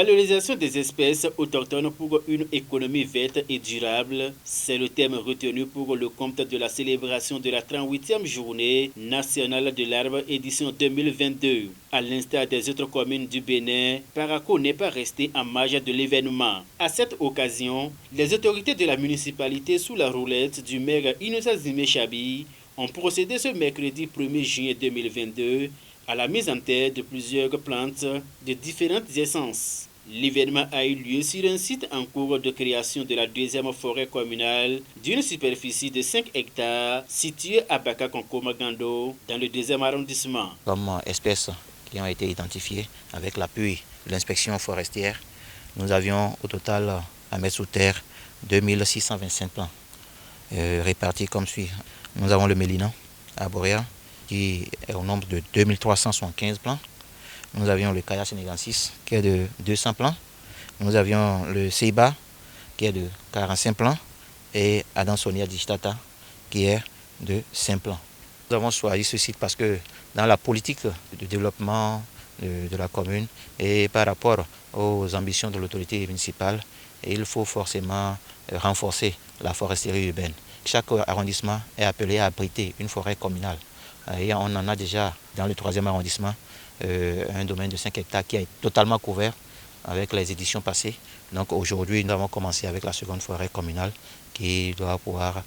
Valorisation des espèces autochtones pour une économie verte et durable, c'est le thème retenu pour le compte de la célébration de la 38e journée nationale de l'arbre édition 2022. À l'instar des autres communes du Bénin, Parakou n'est pas resté en marge de l'événement. À cette occasion, les autorités de la municipalité sous la roulette du maire Innocent Zimé Chabi ont procédé ce mercredi 1er juillet 2022 à la mise en terre de plusieurs plantes de différentes essences. L'événement a eu lieu sur un site en cours de création de la deuxième forêt communale d'une superficie de 5 hectares située à Bakakonko-Magando dans le 2e arrondissement. Comme espèces qui ont été identifiées avec l'appui de l'inspection forestière, nous avions au total à mettre sous terre 2625 plants répartis comme suit. Nous avons le Mélinan arboréa qui est au nombre de 2375 plants. Nous avions le Kaya sénégalensis qui est de 200 plants. Nous avions le Seiba qui est de 45 plants et Adansonia digitata qui est de 5 plants. Nous avons choisi ce site parce que dans la politique de développement de la commune et par rapport aux ambitions de l'autorité municipale, il faut forcément renforcer la foresterie urbaine. Chaque arrondissement est appelé à abriter une forêt communale. Et on en a déjà dans le 3e arrondissement un domaine de 5 hectares qui est totalement couvert avec les éditions passées. Donc aujourd'hui, nous avons commencé avec la seconde forêt communale qui doit pouvoir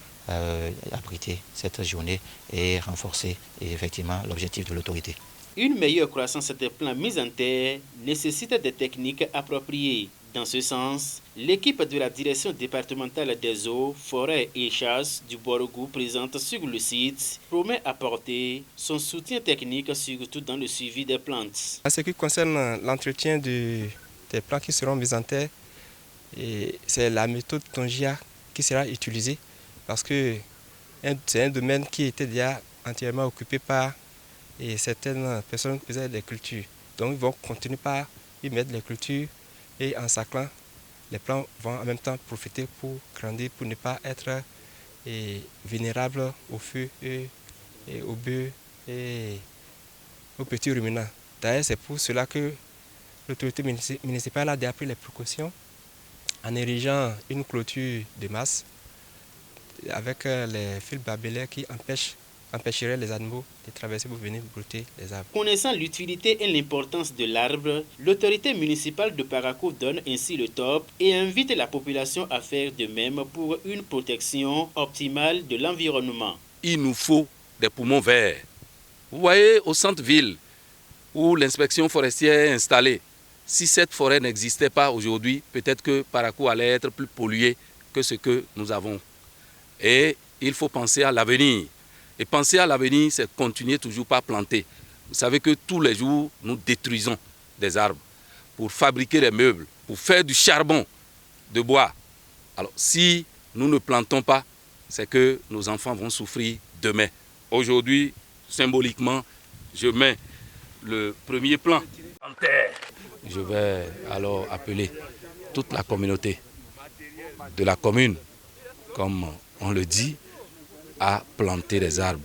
abriter cette journée et renforcer effectivement l'objectif de l'autorité. Une meilleure croissance des plants mis en terre nécessite des techniques appropriées. Dans ce sens, l'équipe de la direction départementale des eaux, forêts et chasses du Borgou présente sur le site promet apporter son soutien technique surtout dans le suivi des plantes. En ce qui concerne l'entretien des plants qui seront mis en terre, c'est la méthode Tongia qui sera utilisée parce que c'est un domaine qui était déjà entièrement occupé par certaines personnes qui faisaient des cultures. Donc ils vont continuer par y mettre les cultures. Et en saclant, les plants vont en même temps profiter pour grandir, pour ne pas être vulnérables au feu, et au bœuf et aux petits ruminants. D'ailleurs, c'est pour cela que l'autorité municipale a déjà pris les précautions en érigeant une clôture de masse avec les fils barbelés qui empêcherait les animaux de traverser pour venir brouter les arbres. Connaissant l'utilité et l'importance de l'arbre, l'autorité municipale de Parakou donne ainsi le top et invite la population à faire de même pour une protection optimale de l'environnement. Il nous faut des poumons verts. Vous voyez, au centre-ville, où l'inspection forestière est installée, si cette forêt n'existait pas aujourd'hui, peut-être que Parakou allait être plus pollué que ce que nous avons. Et il faut penser à l'avenir. Et penser à l'avenir, c'est continuer toujours par planter. Vous savez que tous les jours, nous détruisons des arbres pour fabriquer des meubles, pour faire du charbon de bois. Alors, si nous ne plantons pas, c'est que nos enfants vont souffrir demain. Aujourd'hui, symboliquement, je mets le premier plan en terre. Je vais alors appeler toute la communauté de la commune, comme on le dit, à planter les arbres.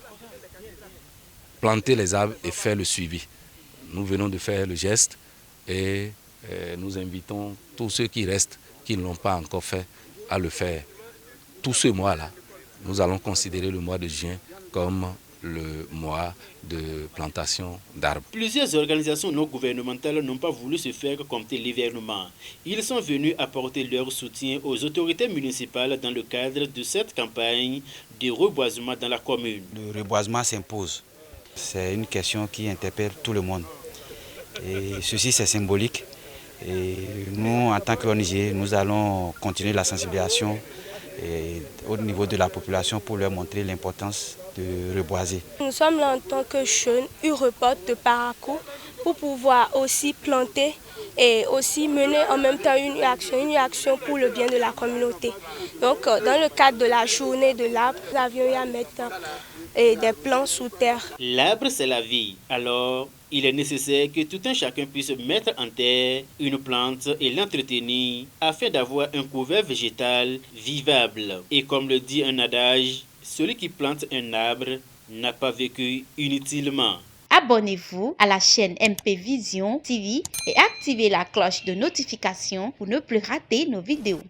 Planter les arbres et faire le suivi. Nous venons de faire le geste et nous invitons tous ceux qui restent, qui ne l'ont pas encore fait, à le faire. Tout ce mois-là, nous allons considérer le mois de juin comme le mois de plantation d'arbres. Plusieurs organisations non gouvernementales n'ont pas voulu se faire compter l'événement. Ils sont venus apporter leur soutien aux autorités municipales dans le cadre de cette campagne de reboisement dans la commune. Le reboisement s'impose. C'est une question qui interpelle tout le monde. Et ceci, c'est symbolique. Et nous, en tant qu'ONG, nous allons continuer la sensibilisation au niveau de la population pour leur montrer l'importance de reboiser. Nous sommes là en tant que jeunes UREPOT de Parakou pour pouvoir aussi planter et aussi mener en même temps une action pour le bien de la communauté. Donc dans le cadre de la journée de l'arbre, nous avions eu à mettre des plants sous terre. L'arbre, c'est la vie. Alors, il est nécessaire que tout un chacun puisse mettre en terre une plante et l'entretenir afin d'avoir un couvert végétal vivable. Et comme le dit un adage, celui qui plante un arbre n'a pas vécu inutilement. Abonnez-vous à la chaîne MP Vision TV et activez la cloche de notification pour ne plus rater nos vidéos.